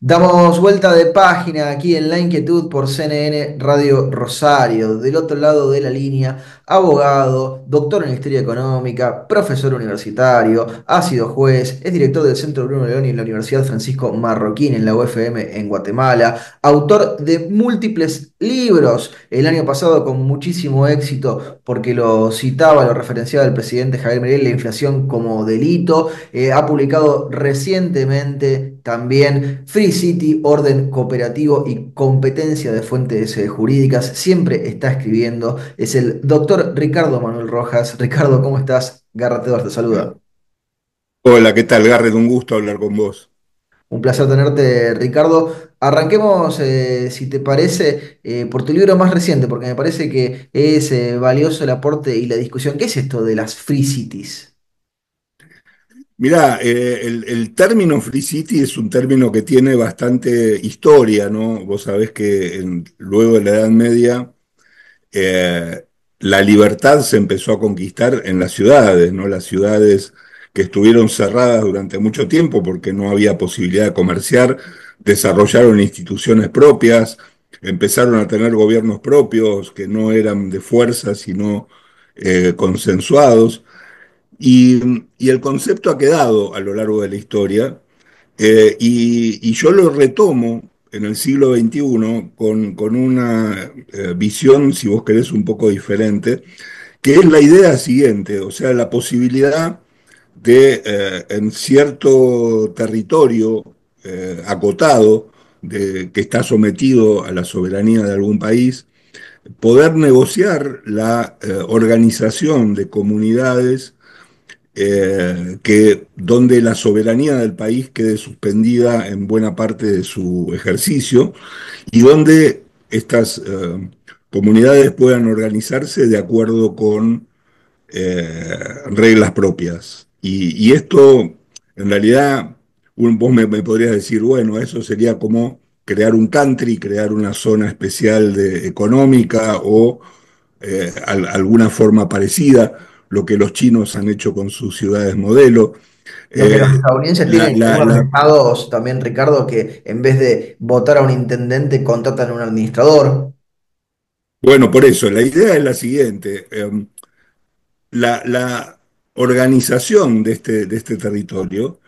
Damos vuelta de página aquí en La Inquietud por CNN Radio Rosario. Del otro lado de la línea, abogado, doctor en Historia Económica, profesor universitario, ha sido juez, es director del Centro Bruno León y en la Universidad Francisco Marroquín en la UFM en Guatemala, autor de múltiples libros, el año pasado con muchísimo éxito porque lo citaba, lo referenciaba el presidente Javier Milei, la inflación como delito. Ha publicado recientemente también Free City, orden cooperativo y competencia de fuentes jurídicas. Siempre está escribiendo. Es el doctor Ricardo Manuel Rojas. Ricardo, ¿cómo estás? Garra Tedor te saluda. Hola, ¿qué tal, Garrett? Un gusto hablar con vos. Un placer tenerte, Ricardo. Arranquemos, si te parece, por tu libro más reciente, porque me parece que es valioso el aporte y la discusión. ¿Qué es esto de las Free Cities? Mirá, el término Free City es un término que tiene bastante historia, ¿no? Vos sabés que luego de la Edad Media, eh, la libertad se empezó a conquistar en las ciudades, ¿no? Las ciudades que estuvieron cerradas durante mucho tiempo porque no había posibilidad de comerciar, desarrollaron instituciones propias, empezaron a tener gobiernos propios que no eran de fuerza, sino consensuados. Y el concepto ha quedado a lo largo de la historia, y yo lo retomo en el siglo XXI con una visión, si vos querés, un poco diferente, que es la idea siguiente, o sea, la posibilidad de, en cierto territorio acotado, que está sometido a la soberanía de algún país, poder negociar la organización de comunidades, donde la soberanía del país quede suspendida en buena parte de su ejercicio y donde estas comunidades puedan organizarse de acuerdo con reglas propias. Y esto, en realidad, vos me podrías decir, bueno, eso sería como crear un country, crear una zona especial económica o alguna forma parecida, lo que los chinos han hecho con sus ciudades modelo. Lo que los Eh, estadounidenses la, tienen en la, algunos la, estados también, Ricardo, que en vez de votar a un intendente, contratan a un administrador. bueno, por eso, la idea es la siguiente. La organización de este territorio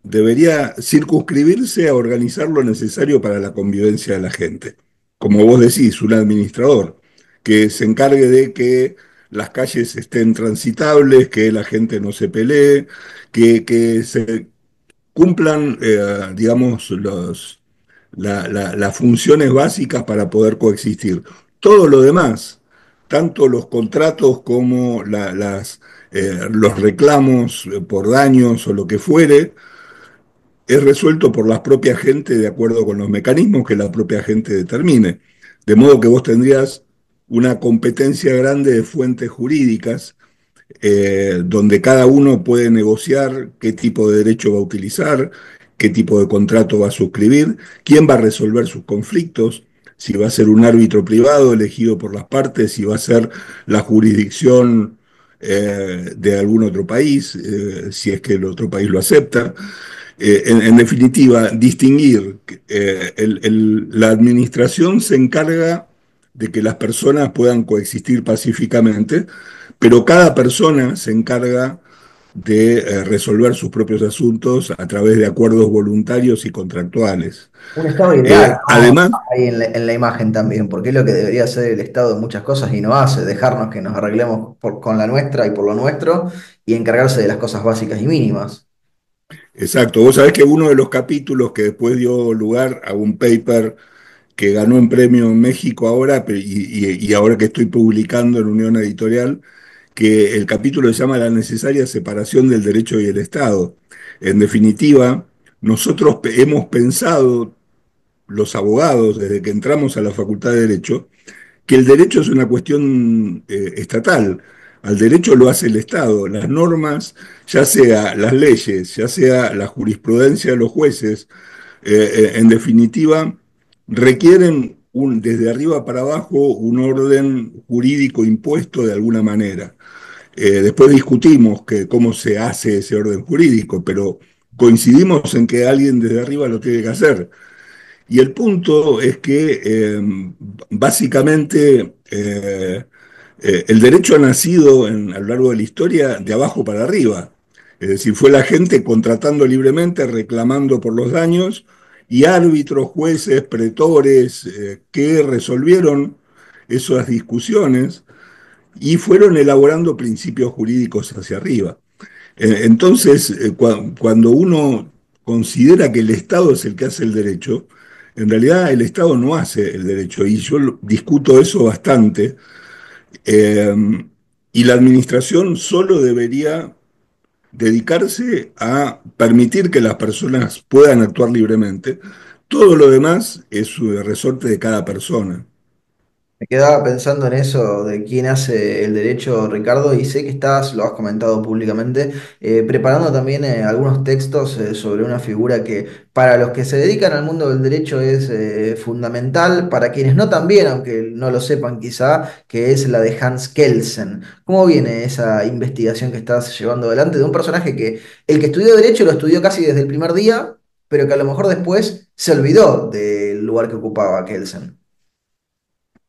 debería circunscribirse a organizar lo necesario para la convivencia de la gente. Como vos decís, un administrador que se encargue de que las calles estén transitables, que la gente no se pelee, que se cumplan, digamos, las funciones básicas para poder coexistir. Todo lo demás, tanto los contratos como los reclamos por daños o lo que fuere, es resuelto por la propia gente de acuerdo con los mecanismos que la propia gente determine. De modo que vos tendrías una competencia grande de fuentes jurídicas, donde cada uno puede negociar qué tipo de derecho va a utilizar, qué tipo de contrato va a suscribir, quién va a resolver sus conflictos, si va a ser un árbitro privado elegido por las partes, si va a ser la jurisdicción de algún otro país, si es que el otro país lo acepta. En definitiva, distinguir, la administración se encarga de que las personas puedan coexistir pacíficamente, pero cada persona se encarga de resolver sus propios asuntos a través de acuerdos voluntarios y contractuales. Un estado ideal, ¿no? Además, Ahí en la imagen también, porque es lo que debería hacer el Estado en muchas cosas y no hace, dejarnos que nos arreglemos con la nuestra y por lo nuestro y encargarse de las cosas básicas y mínimas. exacto, vos sabés que uno de los capítulos que después dio lugar a un paper que ganó un premio en México ahora, y ahora que estoy publicando en Unión Editorial, que el capítulo se llama La necesaria separación del derecho y el Estado. En definitiva, nosotros hemos pensado, los abogados, desde que entramos a la Facultad de Derecho, que el derecho es una cuestión estatal. Al derecho lo hace el Estado. Las normas, ya sea las leyes, ya sea la jurisprudencia de los jueces, en definitiva, requieren desde arriba para abajo un orden jurídico impuesto de alguna manera. Después discutimos cómo se hace ese orden jurídico, pero coincidimos en que alguien desde arriba lo tiene que hacer. Y el punto es que básicamente el derecho ha nacido a lo largo de la historia de abajo para arriba. Es decir, fue la gente contratando libremente, reclamando por los daños, y árbitros, jueces, pretores, que resolvieron esas discusiones y fueron elaborando principios jurídicos hacia arriba. Entonces, cuando uno considera que el Estado es el que hace el derecho, en realidad el Estado no hace el derecho, y yo discuto eso bastante, eh, y la administración solo debería dedicarse a permitir que las personas puedan actuar libremente. Todo lo demás es resorte de cada persona. Me quedaba pensando en eso de quién hace el derecho, Ricardo, y sé que estás, lo has comentado públicamente, preparando también algunos textos sobre una figura que para los que se dedican al mundo del derecho es fundamental, para quienes no también, aunque no lo sepan quizá, que es la de Hans Kelsen. ¿Cómo viene esa investigación que estás llevando adelante de un personaje que el que estudió derecho lo estudió casi desde el primer día, pero que a lo mejor después se olvidó del lugar que ocupaba Kelsen?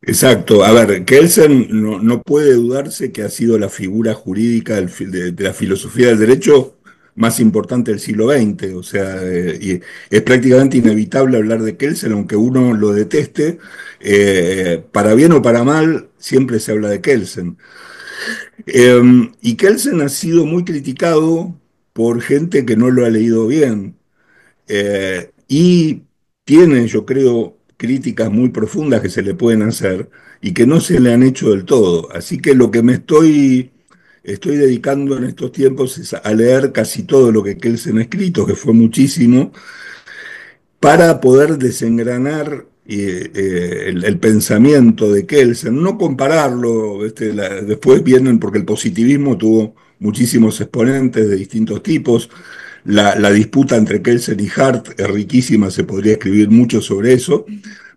Exacto. A ver, Kelsen no puede dudarse que ha sido la figura jurídica de la filosofía del derecho más importante del siglo XX. O sea, y es prácticamente inevitable hablar de Kelsen, aunque uno lo deteste. Para bien o para mal, siempre se habla de Kelsen. Y Kelsen ha sido muy criticado por gente que no lo ha leído bien. Y tiene, yo creo, críticas muy profundas que se le pueden hacer y que no se le han hecho del todo. Así que lo que estoy dedicando en estos tiempos es a leer casi todo lo que Kelsen ha escrito, que fue muchísimo, para poder desengranar el pensamiento de Kelsen, no compararlo, ¿viste? Después vienen, porque el positivismo tuvo muchísimos exponentes de distintos tipos, la disputa entre Kelsen y Hart es riquísima, se podría escribir mucho sobre eso,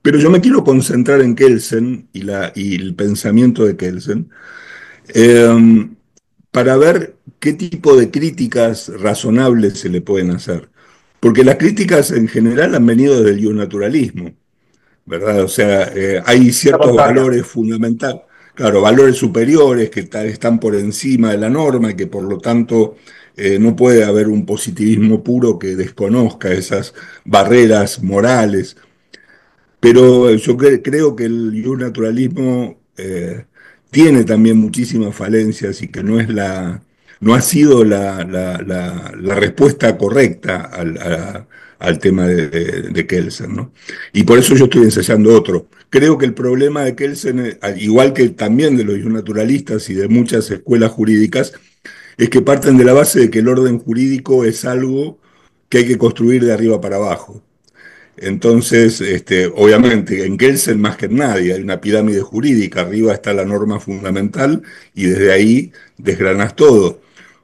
pero yo me quiero concentrar en Kelsen y el pensamiento de Kelsen, eh, para ver qué tipo de críticas razonables se le pueden hacer. Porque las críticas en general han venido del naturalismo, ¿verdad? O sea, hay Lo ciertos contrario. valores fundamentales, claro, valores superiores que están por encima de la norma y que por lo tanto no puede haber un positivismo puro que desconozca esas barreras morales. Pero yo creo que el naturalismo tiene también muchísimas falencias y que no ha sido la respuesta correcta al tema de Kelsen, ¿no? Y por eso yo estoy ensayando otro. Creo que el problema de Kelsen, al igual que también de los naturalistas y de muchas escuelas jurídicas, es que parten de la base de que el orden jurídico es algo que hay que construir de arriba para abajo. Entonces, obviamente, en Kelsen más que en nadie hay una pirámide jurídica, arriba está la norma fundamental y desde ahí desgranas todo.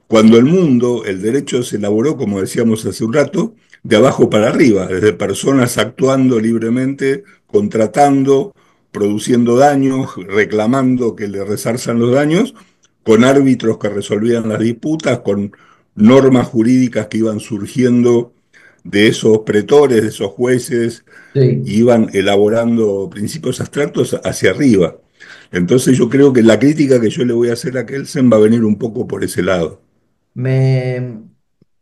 Cuando el mundo, el derecho se elaboró, como decíamos hace un rato, de abajo para arriba, desde personas actuando libremente, contratando, produciendo daños, reclamando que le resarzan los daños, con árbitros que resolvían las disputas, con normas jurídicas que iban surgiendo de esos pretores, de esos jueces, Sí. iban elaborando principios abstractos hacia arriba. Entonces yo creo que la crítica que yo le voy a hacer a Kelsen va a venir un poco por ese lado. Me,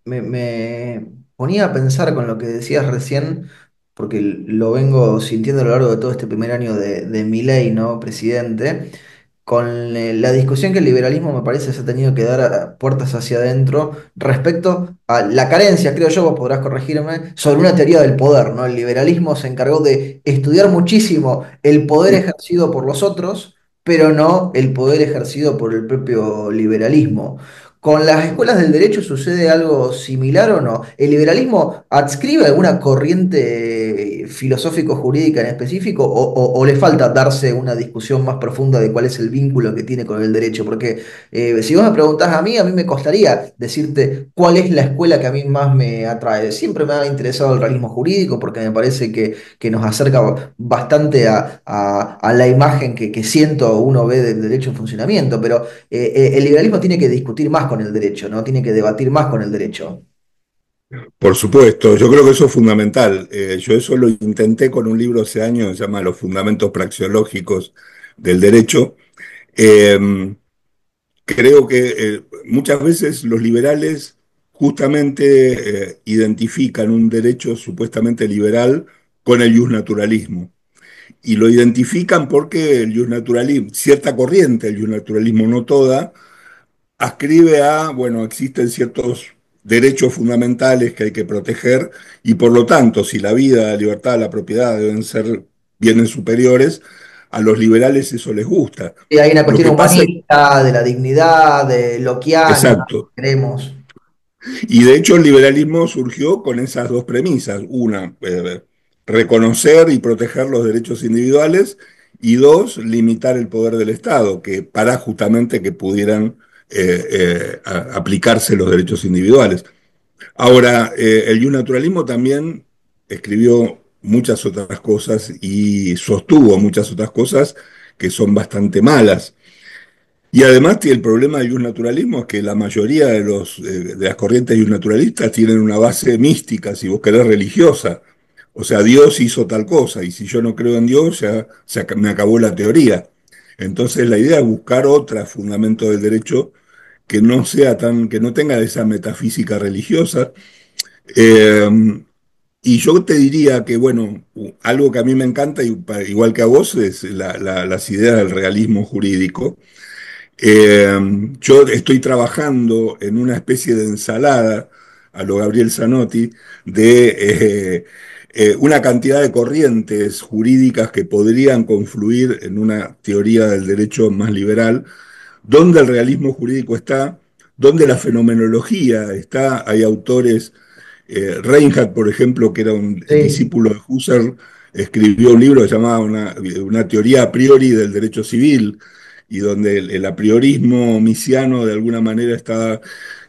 me ponía a pensar con lo que decías recién, porque lo vengo sintiendo a lo largo de todo este primer año de Milei, ¿no? Presidente, con la discusión que el liberalismo me parece se ha tenido que dar a puertas hacia adentro respecto a la carencia, creo yo, vos podrás corregirme, sobre una teoría del poder, ¿no? El liberalismo se encargó de estudiar muchísimo el poder ejercido por los otros, pero no el poder ejercido por el propio liberalismo. ¿Con las escuelas del derecho sucede algo similar o no? ¿El liberalismo adscribe alguna corriente filosófico-jurídica en específico o le falta darse una discusión más profunda de cuál es el vínculo que tiene con el derecho? Porque si vos me preguntás a mí me costaría decirte cuál es la escuela que a mí más me atrae. Siempre me ha interesado el realismo jurídico porque me parece que nos acerca bastante a la imagen que siento uno ve del derecho en funcionamiento, pero el liberalismo tiene que discutir más con el derecho, ¿no? Tiene que debatir más con el derecho. Por supuesto, yo creo que eso es fundamental. Yo eso lo intenté con un libro hace años, que se llama Los Fundamentos Praxeológicos del Derecho. Eh, Creo que muchas veces los liberales justamente identifican un derecho supuestamente liberal con el justnaturalismo. Y lo identifican porque el justnaturalismo, cierta corriente, el justnaturalismo no toda, ascribe a, bueno, existen ciertos derechos fundamentales que hay que proteger y por lo tanto, si la vida, la libertad, la propiedad deben ser bienes superiores, a los liberales eso les gusta. Y hay una Lo cuestión que pasa, humanista, de la dignidad, de Lockeana, exacto, queremos. y de hecho el liberalismo surgió con esas dos premisas. Una, reconocer y proteger los derechos individuales y dos, limitar el poder del Estado, que para justamente que pudieran aplicarse los derechos individuales. Ahora, el naturalismo también escribió muchas otras cosas y sostuvo muchas otras cosas que son bastante malas. Y además el problema del naturalismo es que la mayoría de las corrientes naturalistas tienen una base mística, si vos querés, religiosa. O sea, Dios hizo tal cosa y si yo no creo en Dios ya me acabó la teoría. Entonces la idea es buscar otro fundamento del derecho que no sea tan, que no tenga esa metafísica religiosa. Eh, y yo te diría que, bueno, algo que a mí me encanta, igual que a vos, es las ideas del realismo jurídico. Eh, yo estoy trabajando en una especie de ensalada a lo Gabriel Zanotti de una cantidad de corrientes jurídicas que podrían confluir en una teoría del derecho más liberal, donde el realismo jurídico está, donde la fenomenología está. Hay autores, Reinhardt, por ejemplo, que era un Sí. discípulo de Husserl, escribió un libro que se llamaba una teoría a priori del derecho civil, y donde el a priorismo misiano de alguna manera estaba.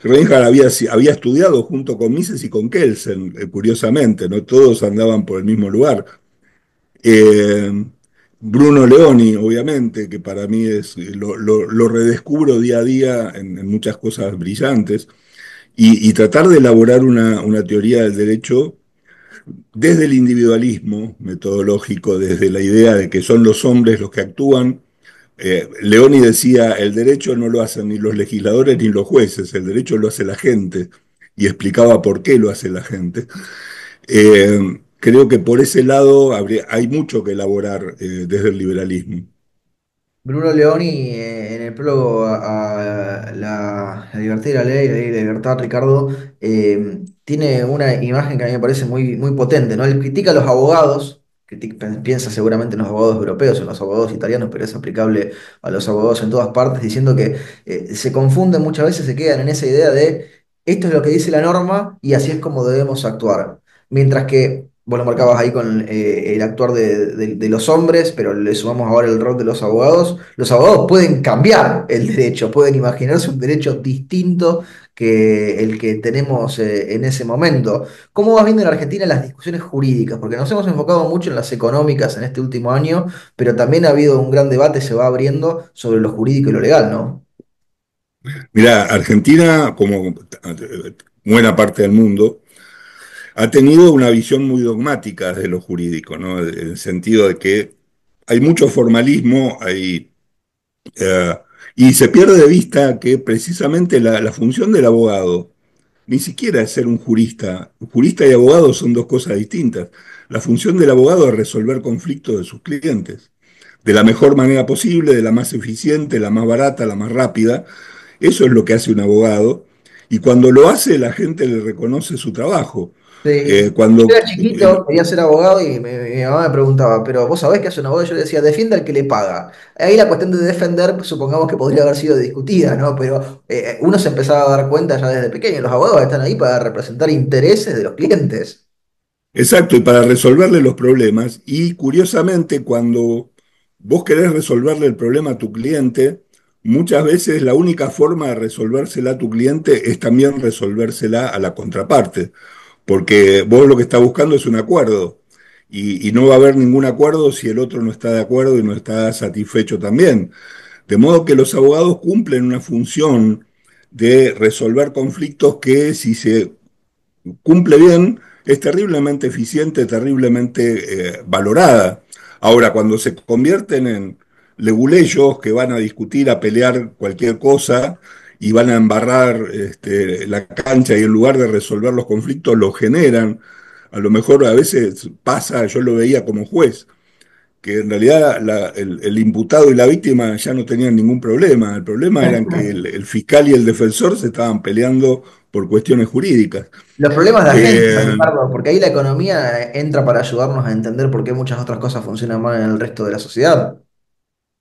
Reinhardt había estudiado junto con Mises y con Kelsen, curiosamente, ¿no? Todos andaban por el mismo lugar. Eh, Bruno Leoni, obviamente, que para mí lo redescubro día a día en muchas cosas brillantes, y tratar de elaborar una teoría del derecho desde el individualismo metodológico, desde la idea de que son los hombres los que actúan. Leoni decía, el derecho no lo hacen ni los legisladores ni los jueces, el derecho lo hace la gente, y explicaba por qué lo hace la gente. Creo que por ese lado hay mucho que elaborar desde el liberalismo. Bruno Leoni, en el prólogo a la libertad y la ley de libertad, Ricardo, tiene una imagen que a mí me parece muy potente, ¿no? Él critica a los abogados, piensa seguramente en los abogados europeos, en los abogados italianos, pero es aplicable a los abogados en todas partes, diciendo que se confunden muchas veces, se quedan en esa idea de esto es lo que dice la norma y así es como debemos actuar. Mientras que vos lo marcabas ahí con el actuar de los hombres, pero le sumamos ahora el rol de los abogados. Los abogados pueden cambiar el derecho, pueden imaginarse un derecho distinto que el que tenemos en ese momento. ¿Cómo vas viendo en Argentina las discusiones jurídicas? Porque nos hemos enfocado mucho en las económicas en este último año, pero también ha habido un gran debate, se va abriendo sobre lo jurídico y lo legal, ¿no? Mira, Argentina, como buena parte del mundo, ha tenido una visión muy dogmática de lo jurídico, ¿no? En el sentido de que hay mucho formalismo, eh, y se pierde de vista que precisamente la función del abogado ni siquiera es ser un jurista. Jurista y abogado son dos cosas distintas. La función del abogado es resolver conflictos de sus clientes de la mejor manera posible, de la más eficiente, la más barata, la más rápida. Eso es lo que hace un abogado. Y cuando lo hace, la gente le reconoce su trabajo. Sí. Yo Cuando era chiquito, quería ser abogado y mi mamá me preguntaba, pero vos sabés qué hace un abogado. Yo le decía, defienda al que le paga. Ahí la cuestión de defender, pues, supongamos que podría haber sido discutida, ¿no? Pero uno se empezaba a dar cuenta ya desde pequeño, los abogados están ahí para representar intereses de los clientes. Exacto, y para resolverle los problemas. Y curiosamente, cuando vos querés resolverle el problema a tu cliente, muchas veces la única forma de resolvérsela a tu cliente es también resolvérsela a la contraparte, porque vos lo que estás buscando es un acuerdo, y no va a haber ningún acuerdo si el otro no está de acuerdo y no está satisfecho también. De modo que los abogados cumplen una función de resolver conflictos que si se cumple bien, es terriblemente eficiente, terriblemente valorada. Ahora, cuando se convierten en leguleyos que van a discutir, a pelear cualquier cosa y van a embarrar la cancha y en lugar de resolver los conflictos los generan, a lo mejor a veces pasa, yo lo veía como juez, que en realidad el imputado y la víctima ya no tenían ningún problema. El problema era que el fiscal y el defensor se estaban peleando por cuestiones jurídicas. Los problemas de agenda, Eh, Ricardo, porque ahí la economía entra para ayudarnos a entender por qué muchas otras cosas funcionan mal en el resto de la sociedad.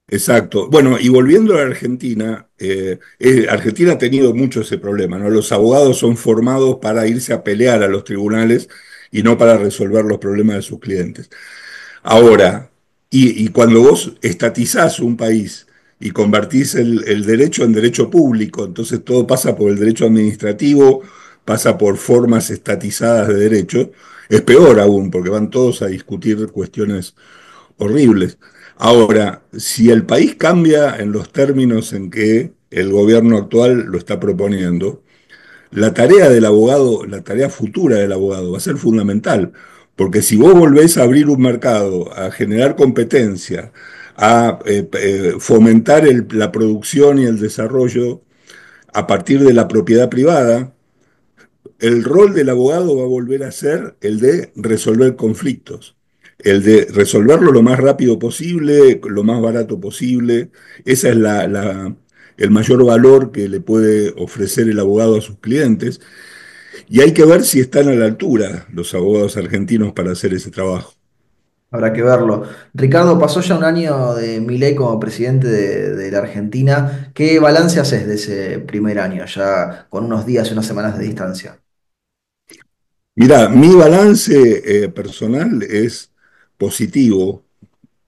exacto. Bueno, y volviendo a la Argentina, Argentina ha tenido mucho ese problema, ¿no? Los abogados son formados para irse a pelear a los tribunales y no para resolver los problemas de sus clientes. Ahora, y cuando vos estatizás un país y convertís el derecho en derecho público, entonces todo pasa por el derecho administrativo, pasa por formas estatizadas de derecho, es peor aún, porque van todos a discutir cuestiones horribles. Ahora, si el país cambia en los términos en que el gobierno actual lo está proponiendo, la tarea del abogado, la tarea futura del abogado va a ser fundamental, porque si vos volvés a abrir un mercado, a generar competencia, a fomentar la producción y el desarrollo a partir de la propiedad privada, el rol del abogado va a volver a ser el de resolver conflictos, el de resolverlo lo más rápido posible, lo más barato posible. Esa es el mayor valor que le puede ofrecer el abogado a sus clientes. Y hay que ver si están a la altura los abogados argentinos para hacer ese trabajo. Habrá que verlo. Ricardo, pasó ya un año de Milei como presidente de la Argentina. ¿Qué balance haces de ese primer año, ya con unos días y unas semanas de distancia? Mira, mi balance personal es positivo.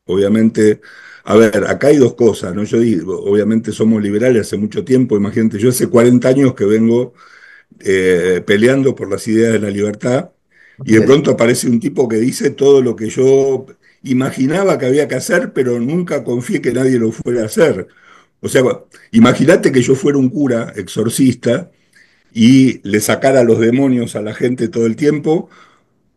Obviamente, a ver, acá hay dos cosas, ¿no? Yo digo, obviamente somos liberales hace mucho tiempo, imagínate, yo hace 40 años que vengo peleando por las ideas de la libertad y Así de es. pronto aparece un tipo que dice todo lo que yo imaginaba que había que hacer, pero nunca confié que nadie lo fuera a hacer. O sea, imagínate que yo fuera un cura exorcista y le sacara los demonios a la gente todo el tiempo,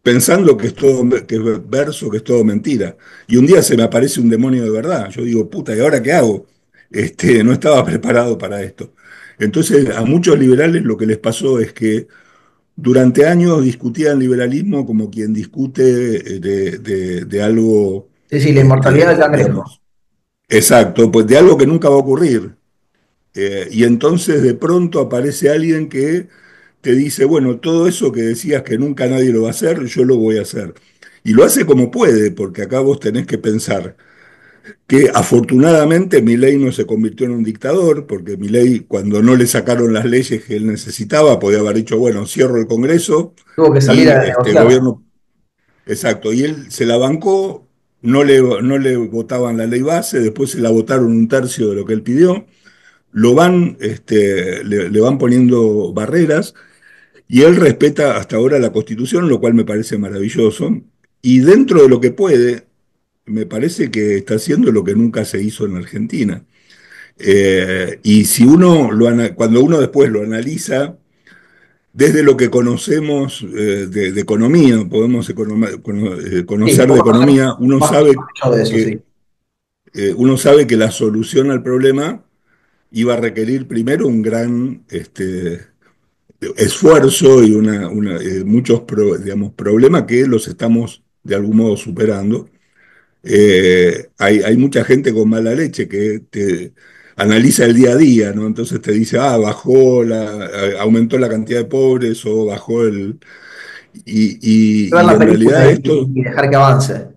pensando que es todo que es verso, que es todo mentira. Y un día se me aparece un demonio de verdad. Yo digo, puta, ¿y ahora qué hago? No estaba preparado para esto. Entonces, a muchos liberales lo que les pasó es que durante años discutían liberalismo como quien discute de algo, Sí, sí, la inmortalidad del cangrejo. digamos, exacto, pues de algo que nunca va a ocurrir. Y entonces de pronto aparece alguien que te dice, bueno, todo eso que decías que nunca nadie lo va a hacer, yo lo voy a hacer. Y lo hace como puede, porque acá vos tenés que pensar que afortunadamente Milei no se convirtió en un dictador, porque Milei cuando no le sacaron las leyes que él necesitaba, podía haber dicho, bueno, cierro el Congreso Tuvo que salir y a el negociar. gobierno, exacto, y él se la bancó, no le votaban la ley base, después se la votaron un tercio de lo que él pidió, le van poniendo barreras y él respeta hasta ahora la Constitución, lo cual me parece maravilloso. Y dentro de lo que puede, me parece que está haciendo lo que nunca se hizo en Argentina. Y si cuando uno después lo analiza, desde lo que conocemos de economía, podemos Sí, conocer vos de conocés economía, más que yo de eso, sí. uno sabe que la solución al problema iba a requerir primero un gran esfuerzo y muchos digamos, problemas que los estamos de algún modo superando. Hay mucha gente con mala leche que te analiza el día a día, ¿no? Entonces te dice, aumentó la cantidad de pobres o bajó el... Ver Y la en realidad película esto, y dejar que avance.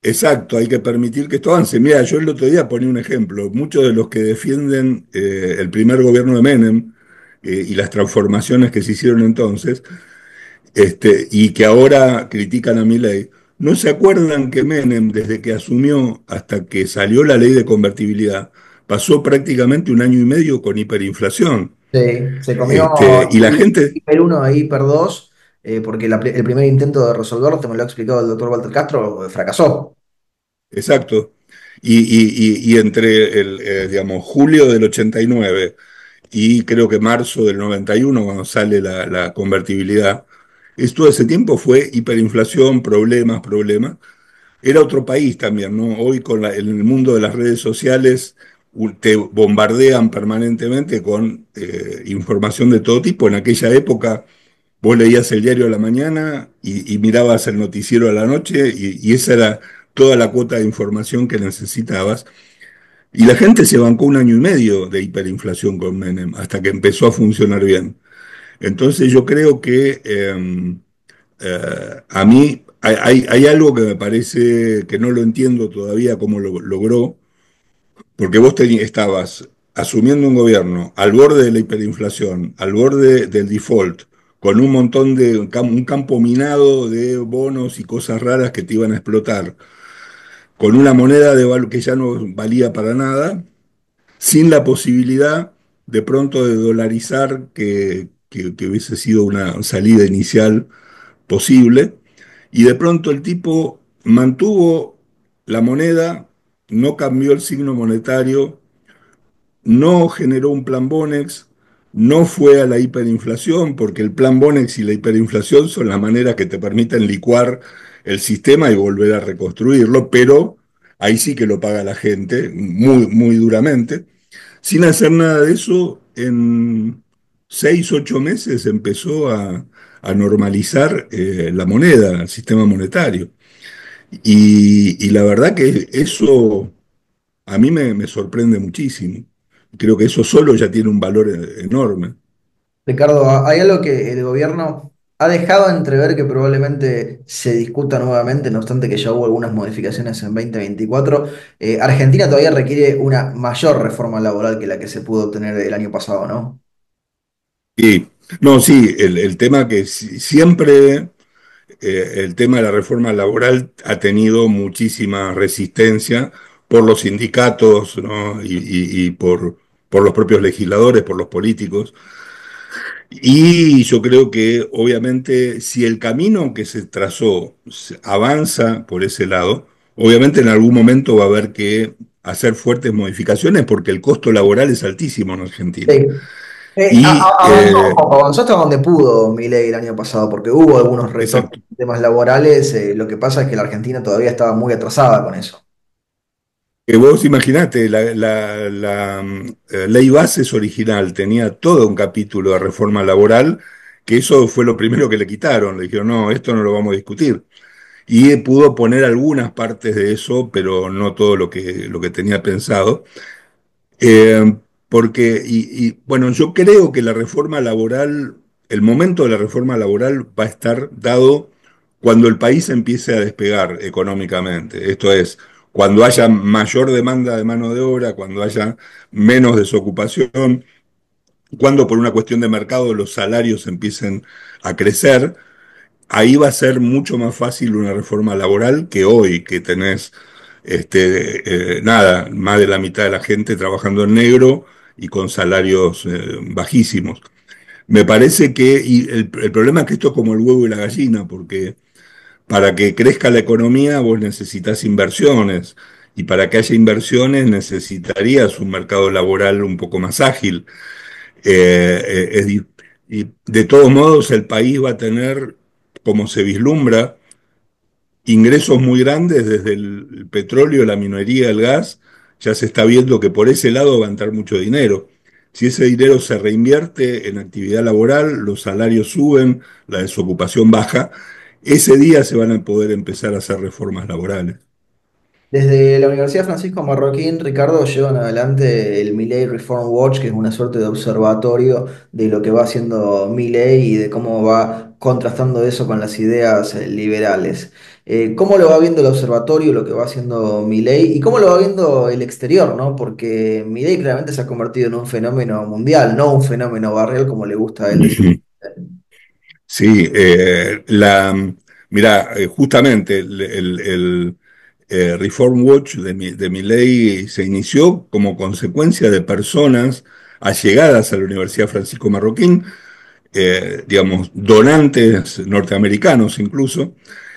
exacto, hay que permitir que esto avance. Mira, yo el otro día ponía un ejemplo. Muchos de los que defienden el primer gobierno de Menem y las transformaciones que se hicieron entonces, y que ahora critican a Milei, no se acuerdan que Menem, desde que asumió hasta que salió la ley de convertibilidad, pasó prácticamente un año y medio con hiperinflación. Sí, se comió Y la gente, Hiper 1 e Hiper 2, porque el primer intento de resolverlo, te me lo ha explicado el doctor Walter Castro, fracasó. exacto, y entre digamos, julio del 89 y creo que marzo del 91, cuando sale la convertibilidad, Todo ese tiempo fue hiperinflación, problemas, problemas. Era otro país también, ¿no? Hoy en el mundo de las redes sociales te bombardean permanentemente con información de todo tipo. En aquella época vos leías el diario a la mañana y mirabas el noticiero a la noche y esa era toda la cuota de información que necesitabas. Y la gente se bancó un año y medio de hiperinflación con Menem hasta que empezó a funcionar bien. Entonces yo creo que a mí hay algo que me parece que no lo entiendo todavía cómo lo logró, porque estabas asumiendo un gobierno al borde de la hiperinflación, al borde del default, con un montón de un campo minado de bonos y cosas raras que te iban a explotar, con una moneda que ya no valía para nada, sin la posibilidad de pronto de dolarizar, que hubiese sido una salida inicial posible, y de pronto el tipo mantuvo la moneda, no cambió el signo monetario, no generó un plan Bonex, no fue a la hiperinflación, porque el plan Bonex y la hiperinflación son las maneras que te permiten licuar el sistema y volver a reconstruirlo, pero ahí sí que lo paga la gente muy, muy duramente. Sin hacer nada de eso, en 6, 8 meses empezó a normalizar la moneda, el sistema monetario. Y la verdad que eso a mí me sorprende muchísimo. Creo que eso solo ya tiene un valor enorme. Ricardo, hay algo que el gobierno ha dejado entrever que probablemente se discuta nuevamente, no obstante que ya hubo algunas modificaciones en 2024. Argentina todavía requiere una mayor reforma laboral que la que se pudo obtener el año pasado, ¿no? Y no, sí, el tema que siempre, el tema de la reforma laboral ha tenido muchísima resistencia por los sindicatos, ¿no? Y por los propios legisladores, por los políticos. Y yo creo que obviamente si el camino que se trazó avanza por ese lado, obviamente en algún momento va a haber que hacer fuertes modificaciones porque el costo laboral es altísimo en Argentina. Sí. Y, Avanzó hasta donde pudo Milei el año pasado, porque hubo algunos retornos exacto. en temas laborales. Lo que pasa es que la Argentina todavía estaba muy atrasada con eso. Que vos imaginate, ley bases original tenía todo un capítulo de reforma laboral, que eso fue lo primero que le quitaron. Le dijeron, no, esto no lo vamos a discutir. Y pudo poner algunas partes de eso, pero no todo lo que tenía pensado. Eh, bueno, yo creo que la reforma laboral, el momento de la reforma laboral va a estar dado cuando el país empiece a despegar económicamente. Esto es, cuando haya mayor demanda de mano de obra, cuando haya menos desocupación, cuando por una cuestión de mercado los salarios empiecen a crecer. Ahí va a ser mucho más fácil una reforma laboral que hoy, que tenés nada, más de la mitad de la gente trabajando en negro y con salarios bajísimos. Me parece que, y el problema es que esto es como el huevo y la gallina, porque para que crezca la economía vos necesitas inversiones, y para que haya inversiones necesitarías un mercado laboral un poco más ágil. Y de todos modos el país va a tener, como se vislumbra, ingresos muy grandes desde el petróleo, la minería, el gas. Ya se está viendo que por ese lado va a entrar mucho dinero. Si ese dinero se reinvierte en actividad laboral, los salarios suben, la desocupación baja, ese día se van a poder empezar a hacer reformas laborales. Desde la Universidad Francisco Marroquín, Ricardo, llevan adelante el Milei Reform Watch, que es una suerte de observatorio de lo que va haciendo Milei y de cómo va contrastando eso con las ideas liberales. ¿Cómo lo va viendo el observatorio, lo que va haciendo Milei y cómo lo va viendo el exterior, ¿no? Porque Milei claramente se ha convertido en un fenómeno mundial, no un fenómeno barrial como le gusta a él decir. Sí, mira, justamente Reform Watch de mi ley se inició como consecuencia de personas allegadas a la Universidad Francisco Marroquín, digamos, donantes norteamericanos incluso,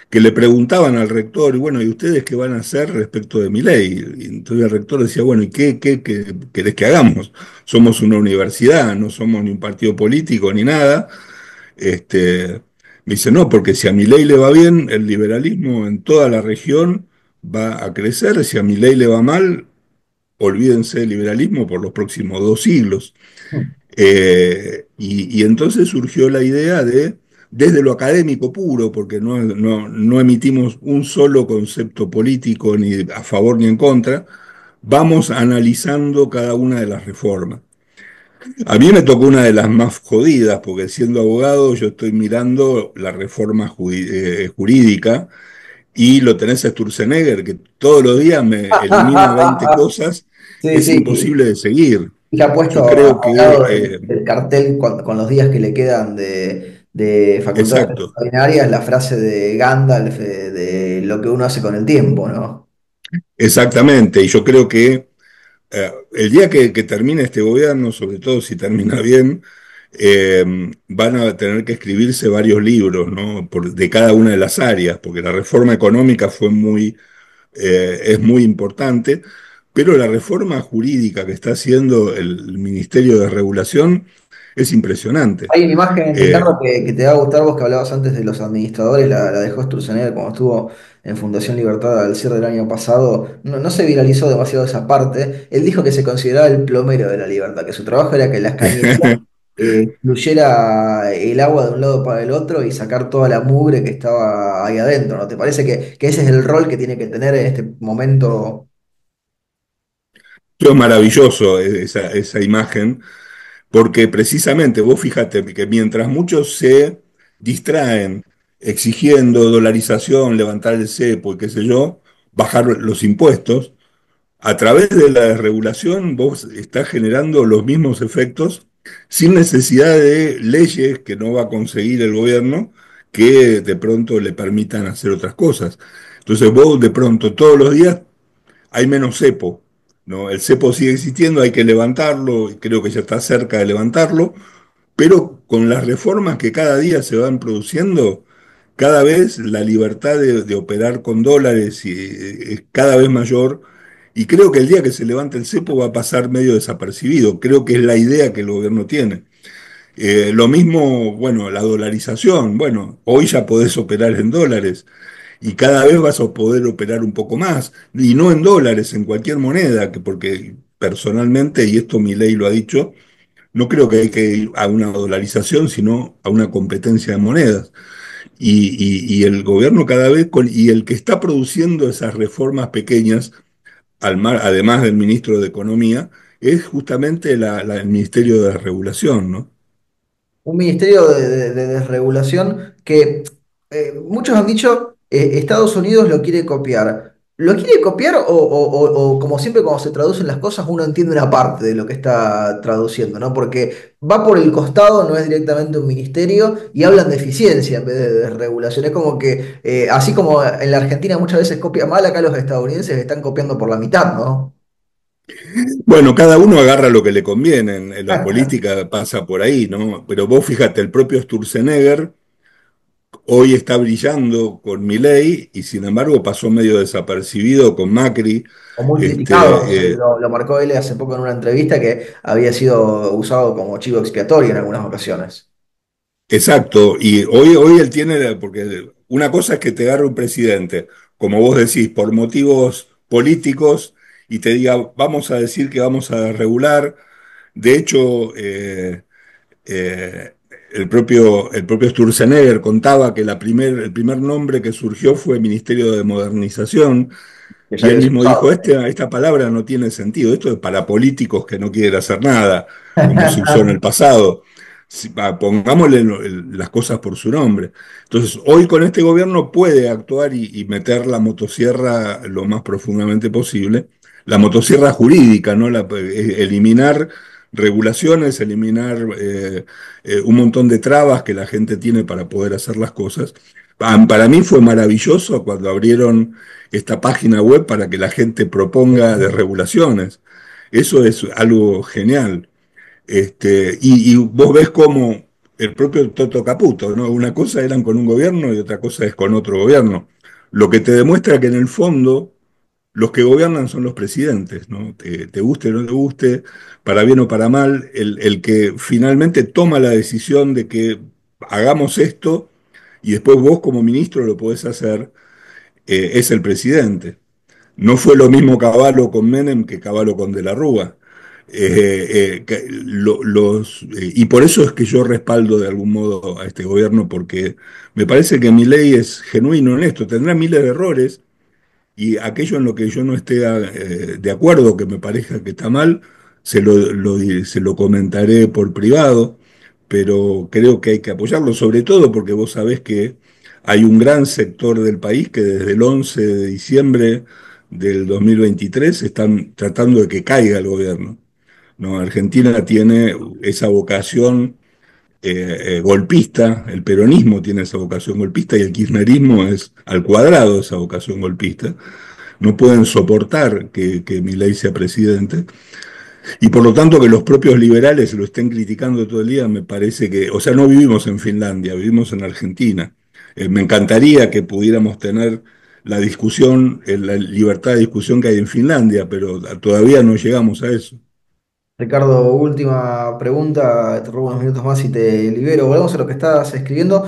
que le preguntaban al rector, y bueno, ¿y ustedes qué van a hacer respecto de mi ley? Y entonces el rector decía, bueno, ¿y qué querés que hagamos? Somos una universidad, no somos ni un partido político ni nada. Este, Me dice, no, porque si a Milei le va bien, el liberalismo en toda la región va a crecer, si a Milei le va mal, olvídense del liberalismo por los próximos 2 siglos. Y entonces surgió la idea de, desde lo académico puro, porque no emitimos un solo concepto político ni a favor ni en contra, vamos analizando cada una de las reformas. A mí me tocó una de las más jodidas, porque siendo abogado yo estoy mirando la reforma jurídica y lo tenés a Sturzenegger, que todos los días me elimina 20 cosas, Sí, es sí. imposible de seguir. Y ha Yo puesto creo al que, lado del cartel con los días que le quedan de facultades exacto, extraordinarias la frase de Gandalf de lo que uno hace con el tiempo, ¿no? exactamente, y yo creo que el día que termine este gobierno, sobre todo si termina bien, eh, van a tener que escribirse varios libros, ¿no? De cada una de las áreas, porque la reforma económica es muy importante, pero la reforma jurídica que está haciendo el Ministerio de Regulación es impresionante. Hay una imagen, Eh, Ricardo, que te va a gustar vos que hablabas antes de los administradores, la dejó Sturzenegger cuando estuvo en Fundación Libertad al cierre del año pasado. No se viralizó demasiado esa parte. Él dijo que se consideraba el plomero de la libertad, que su trabajo era que las cañerías fluyera el agua de un lado para el otro y sacar toda la mugre que estaba ahí adentro, ¿no? ¿Te parece que ese es el rol que tiene que tener en este momento? es maravilloso esa imagen, porque precisamente vos fíjate que mientras muchos se distraen exigiendo dolarización, levantar el cepo y qué sé yo, bajar los impuestos, a través de la desregulación vos estás generando los mismos efectos sin necesidad de leyes que no va a conseguir el gobierno que de pronto le permitan hacer otras cosas. Entonces vos de pronto todos los días hay menos cepo, ¿no? El cepo sigue existiendo, hay que levantarlo, y creo que ya está cerca de levantarlo, pero con las reformas que cada día se van produciendo, cada vez la libertad de operar con dólares es cada vez mayor. Y creo que el día que se levante el cepo va a pasar medio desapercibido. Creo que es la idea que el gobierno tiene. Lo mismo, bueno, la dolarización. Bueno, hoy ya podés operar en dólares y cada vez vas a poder operar un poco más. Y no en dólares, en cualquier moneda, porque personalmente, y esto mi ley lo ha dicho, no creo que hay que ir a una dolarización, sino a una competencia de monedas. Y el gobierno cada vez, y el que está produciendo esas reformas pequeñas, además del ministro de Economía, es justamente el Ministerio de Regulación, ¿no? Un ministerio de desregulación que muchos han dicho Estados Unidos lo quiere copiar. ¿Lo quiere copiar o como siempre cuando se traducen las cosas uno entiende una parte de lo que está traduciendo, ¿no? Porque va por el costado, no es directamente un ministerio y hablan de eficiencia en vez de desregulación. Es como que así como en la Argentina muchas veces copia mal, acá los estadounidenses están copiando por la mitad, ¿no? Bueno, cada uno agarra lo que le conviene, en la política pasa por ahí, ¿no? Pero vos fíjate, el propio Sturzenegger hoy está brillando con Milei y sin embargo pasó medio desapercibido con Macri. O muy criticado. Este, Lo marcó él hace poco en una entrevista que había sido usado como chivo expiatorio en algunas ocasiones. exacto, y hoy él tiene, porque una cosa es que te agarre un presidente, como vos decís, por motivos políticos y te diga, vamos a decir que vamos a regular. De hecho, eh, el propio Sturzenegger contaba que el primer nombre que surgió fue Ministerio de Modernización, Que ya y él había sido mismo dijo, usado. esta palabra no tiene sentido, esto es para políticos que no quieren hacer nada, como se usó en el pasado. Pongámosle las cosas por su nombre. Entonces, hoy con este gobierno puede actuar y meter la motosierra lo más profundamente posible, la motosierra jurídica, ¿no? Eliminar regulaciones, eliminar un montón de trabas que la gente tiene para poder hacer las cosas. Para mí fue maravilloso cuando abrieron esta página web para que la gente proponga de regulaciones. Eso es algo genial. Y vos ves como el propio Toto Caputo, ¿no? Una cosa eran con un gobierno y otra cosa es con otro gobierno. Lo que te demuestra que en el fondo los que gobiernan son los presidentes, ¿no? Te guste o no te guste, para bien o para mal, el que finalmente toma la decisión de que hagamos esto y después vos como ministro lo podés hacer, es el presidente. No fue lo mismo Cavallo con Menem que Cavallo con De la Rúa. Y por eso es que yo respaldo de algún modo a este gobierno, porque me parece que Milei es genuino en esto. Tendrá miles de errores, y aquello en lo que yo no esté de acuerdo, que me parezca que está mal, se lo comentaré por privado, pero creo que hay que apoyarlo, sobre todo porque vos sabés que hay un gran sector del país que desde el 11 de diciembre del 2023 están tratando de que caiga el gobierno. ¿No? Argentina tiene esa vocación golpista, el peronismo tiene esa vocación golpista y el kirchnerismo es al cuadrado esa vocación golpista. No pueden soportar que Milei sea presidente, y por lo tanto que los propios liberales lo estén criticando todo el día, me parece que, o sea, no vivimos en Finlandia, vivimos en Argentina. Me encantaría que pudiéramos tener la discusión, la libertad de discusión que hay en Finlandia, pero todavía no llegamos a eso. Ricardo, última pregunta, te robo unos minutos más y te libero. Volvemos a lo que estás escribiendo.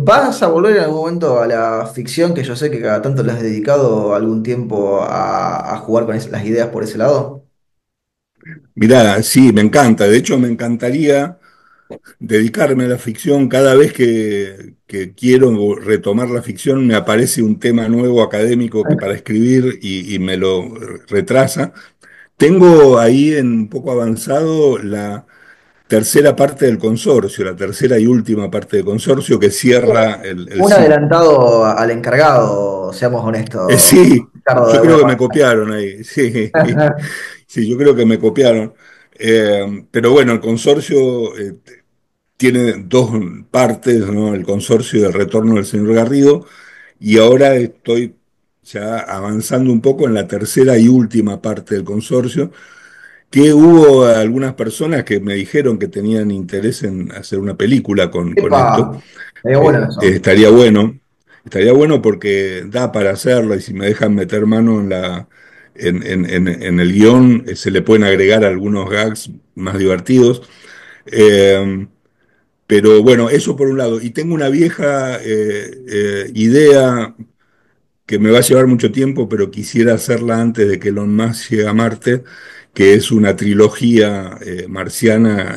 ¿Vas a volver en algún momento a la ficción, que yo sé que cada tanto le has dedicado algún tiempo a jugar con las ideas por ese lado? Mirá, sí, me encanta. De hecho, me encantaría dedicarme a la ficción. Cada vez que quiero retomar la ficción, me aparece un tema nuevo académico que para escribir y me lo retrasa. Tengo ahí en un poco avanzado la tercera parte del consorcio, la tercera y última parte del consorcio que cierra el Un ciclo. adelantado al encargado, seamos honestos, Sí, Ricardo, de yo alguna creo que me manera. copiaron ahí, sí, sí, yo creo que me copiaron. Pero bueno, el consorcio tiene dos partes, ¿no? El consorcio del retorno del señor Garrido, y ahora estoy ya avanzando un poco en la tercera y última parte del consorcio, que hubo algunas personas que me dijeron que tenían interés en hacer una película con esto. Epa, estaría bueno eso. Estaría bueno, estaría bueno porque da para hacerla, y si me dejan meter mano en el guión, se le pueden agregar algunos gags más divertidos. Eh, pero bueno, eso por un lado. Y tengo una vieja idea que me va a llevar mucho tiempo, pero quisiera hacerla antes de que Elon Musk llegue a Marte, que es una trilogía marciana,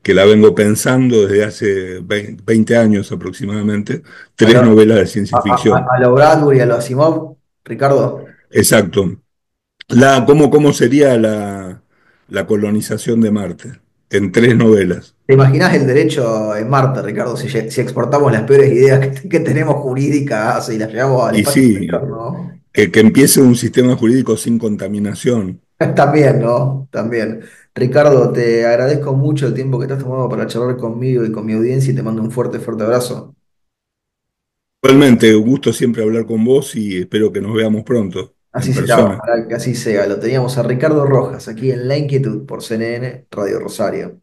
que la vengo pensando desde hace 20 años aproximadamente, A tres lo, novelas de ciencia ficción. a lo Bradbury, a lo Asimov, Ricardo. Exacto. ¿Cómo sería la colonización de Marte? En tres novelas. ¿Te imaginas el derecho en Marte, Ricardo, si exportamos las peores ideas que tenemos jurídicas y las llevamos al Y espacio sí, exterior, ¿no? que empiece un sistema jurídico sin contaminación. También, ¿no? También. Ricardo, te agradezco mucho el tiempo que te has tomado para charlar conmigo y con mi audiencia y te mando un fuerte, fuerte abrazo. Igualmente, un gusto siempre hablar con vos y espero que nos veamos pronto en Así será, persona. ojalá que así sea. Lo teníamos a Ricardo Rojas aquí en La Inquietud por CNN Radio Rosario.